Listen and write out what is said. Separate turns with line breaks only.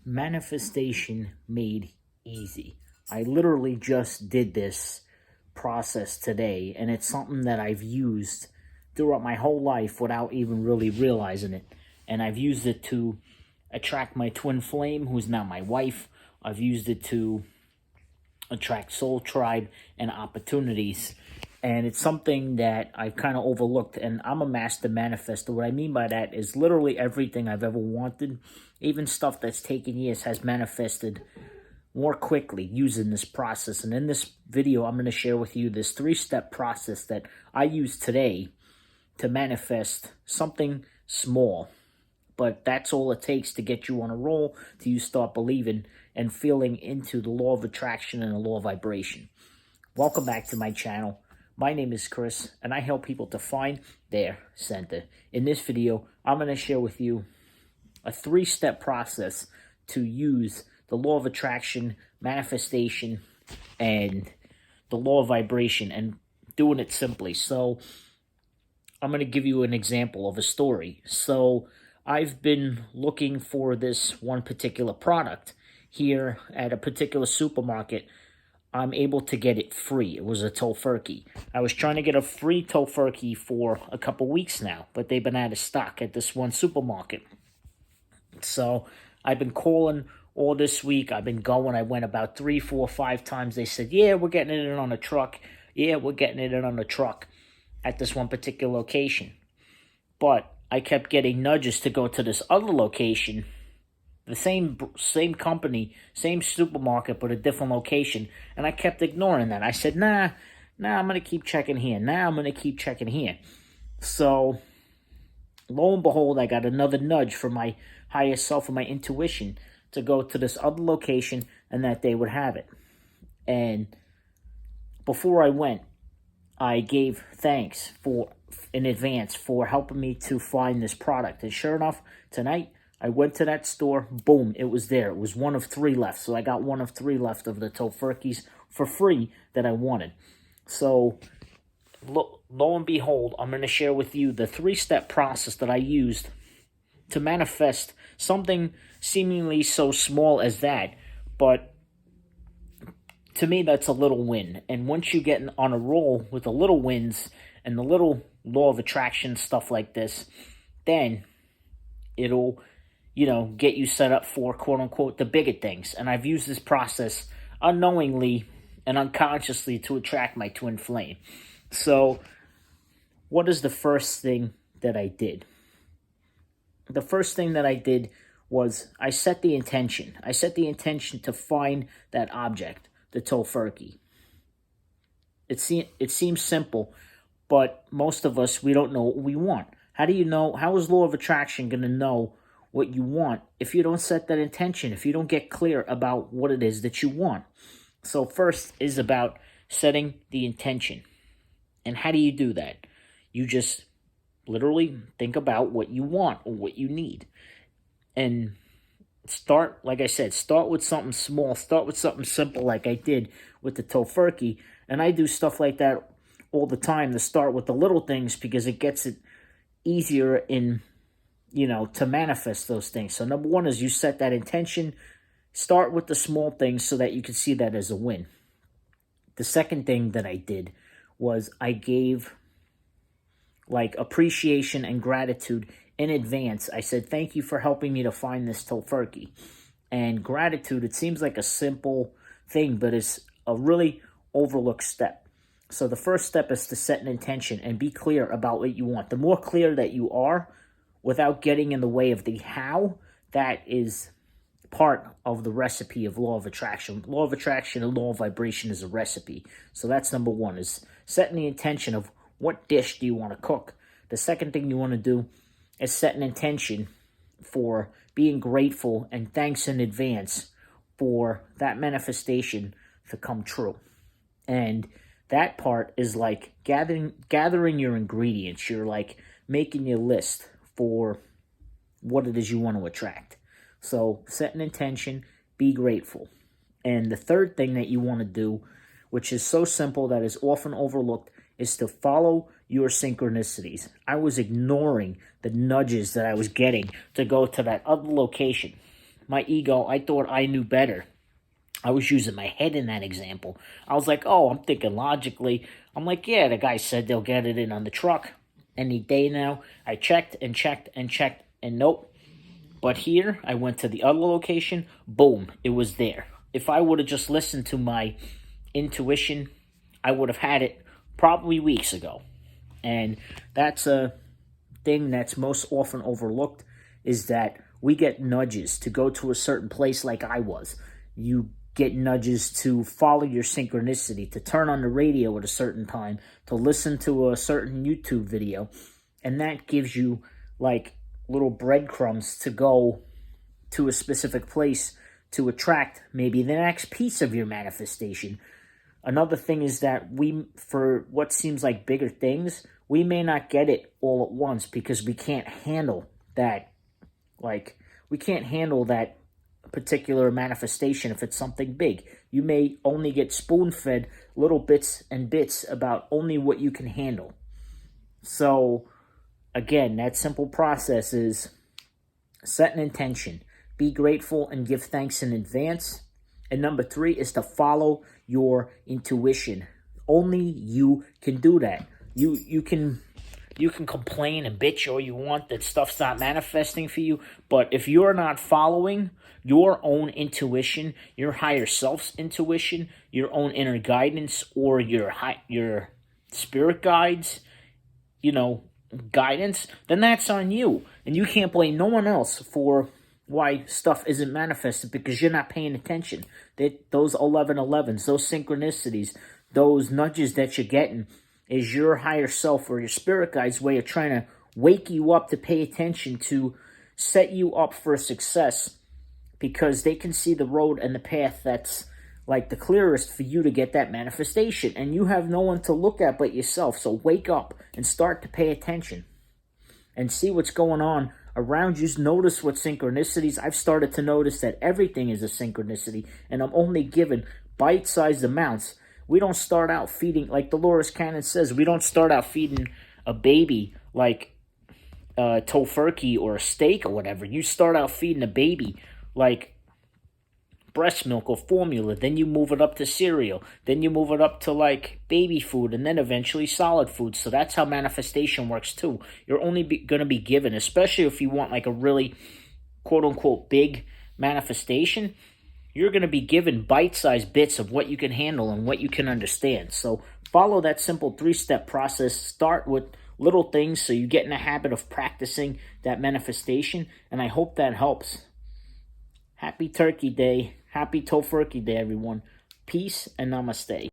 Manifestation made easy. I literally just did this process today, and it's something that I've used throughout my whole life without even really realizing it. And I've used it to attract my twin flame, who's now my wife. I've used it to attract soul tribe and opportunities. And it's something that I've kind of overlooked, and I'm a master manifester. What I mean by that is literally everything I've ever wanted, even stuff that's taken years, has manifested more quickly using this process. And in this video, I'm going to share with you this 3-step process that I use today to manifest something small. But that's all it takes to get you on a roll, till you start believing and feeling into the law of attraction and the law of vibration. Welcome back to my channel. My name is Chris, and I help people to find their center. In this video, I'm going to share with you a 3-step process to use the law of attraction, manifestation, and the law of vibration, and doing it simply. So I'm going to give you an example of a story. So I've been looking for this one particular product here at a particular supermarket. I'm able to get it free. It was a Tofurky. I was trying to get a free Tofurky for a couple weeks now, but they've been out of stock at this one supermarket. So I've been calling all this week. I've been going. I went about 3, 4, 5 times. They said, yeah, we're getting it in on a truck. Yeah, we're getting it in on a truck at this one particular location. But I kept getting nudges to go to this other location, the same company, same supermarket, but a different location. And I kept ignoring that. I said, nah, I'm going to keep checking here. Nah, I'm going to keep checking here. So, lo and behold, I got another nudge from my higher self and my intuition to go to this other location and that they would have it. And before I went, I gave thanks in advance for helping me to find this product. And sure enough, tonight, I went to that store, boom, it was there. It was one of 3 left. So I got one of 3 left of the Tofurkys for free that I wanted. So lo and behold, I'm going to share with you the 3-step process that I used to manifest something seemingly so small as that. But to me, that's a little win. And once you get on a roll with the little wins and the little law of attraction, stuff like this, then it'll get you set up for, quote-unquote, the bigger things. And I've used this process unknowingly and unconsciously to attract my twin flame. So what is the first thing that I did? The first thing that I did was I set the intention. I set the intention to find that object, the Tofurky. It seems simple, but most of us, we don't know what we want. How do you know? How is law of attraction going to know what you want if you don't set that intention, if you don't get clear about what it is that you want? So first is about setting the intention. And how do you do that? You just literally think about what you want or what you need. And start, like I said, start with something small. Start with something simple like I did with the Tofurky. And I do stuff like that all the time, to start with the little things, because it gets it easier to manifest those things. So number 1 is you set that intention. Start with the small things so that you can see that as a win. The second thing that I did was I gave appreciation and gratitude in advance. I said, thank you for helping me to find this Tofurky. And gratitude, it seems like a simple thing, but it's a really overlooked step. So the first step is to set an intention and be clear about what you want. The more clear that you are, without getting in the way of the how, that is part of the recipe of law of attraction. Law of attraction and law of vibration is a recipe. So that's number 1, is setting the intention of what dish do you want to cook. The second thing you want to do is set an intention for being grateful and thanks in advance for that manifestation to come true. And that part is like gathering your ingredients. You're like making your list for what it is you want to attract. So set an intention, be grateful. And the third thing that you want to do, which is so simple that is often overlooked, is to follow your synchronicities. I was ignoring the nudges that I was getting to go to that other location. my ego, I thought I knew better. I was using my head in that example. I was like, oh, I'm thinking logically. I'm like, yeah, the guy said they'll get it in on the truck any day now. I checked and checked and checked, and nope. But here, I went to the other location, boom, it was there. If I would have just listened to my intuition, I would have had it probably weeks ago. And that's a thing that's most often overlooked, is that we get nudges to go to a certain place like I was. You get nudges to follow your synchronicity, to turn on the radio at a certain time, to listen to a certain YouTube video. And that gives you like little breadcrumbs to go to a specific place to attract maybe the next piece of your manifestation. Another thing is that for what seems like bigger things, we may not get it all at once because we can't handle that. Like, we can't handle that particular manifestation if it's something big. You may only get spoon-fed little bits and bits about only what you can handle. So, again, that simple process is set an intention. Be grateful and give thanks in advance. And number 3 is to follow your intuition. Only you can do that. You can complain and bitch all you want that stuff's not manifesting for you, but if you're not following your own intuition, your higher self's intuition, your own inner guidance, or your spirit guides, guidance, then that's on you. And you can't blame no one else for why stuff isn't manifested, because you're not paying attention. Those 1111s, those synchronicities, those nudges that you're getting is your higher self or your spirit guide's way of trying to wake you up to pay attention, to set you up for success, because they can see the road and the path that's like the clearest for you to get that manifestation. And you have no one to look at but yourself. So wake up and start to pay attention and see what's going on around you. Notice what synchronicities. I've started to notice that everything is a synchronicity, and I'm only given bite-sized amounts. We don't start out feeding, like Dolores Cannon says, we don't start out feeding a baby like Tofurky or a steak or whatever. You start out feeding a baby like breast milk or formula. Then you move it up to cereal. Then you move it up to like baby food, and then eventually solid food. So that's how manifestation works too. You're only going to be given, especially if you want like a really quote-unquote big manifestation, you're going to be given bite-sized bits of what you can handle and what you can understand. So follow that simple 3-step process. Start with little things so you get in the habit of practicing that manifestation, and I hope that helps. Happy Turkey Day. Happy Tofurky Day, everyone. Peace and namaste.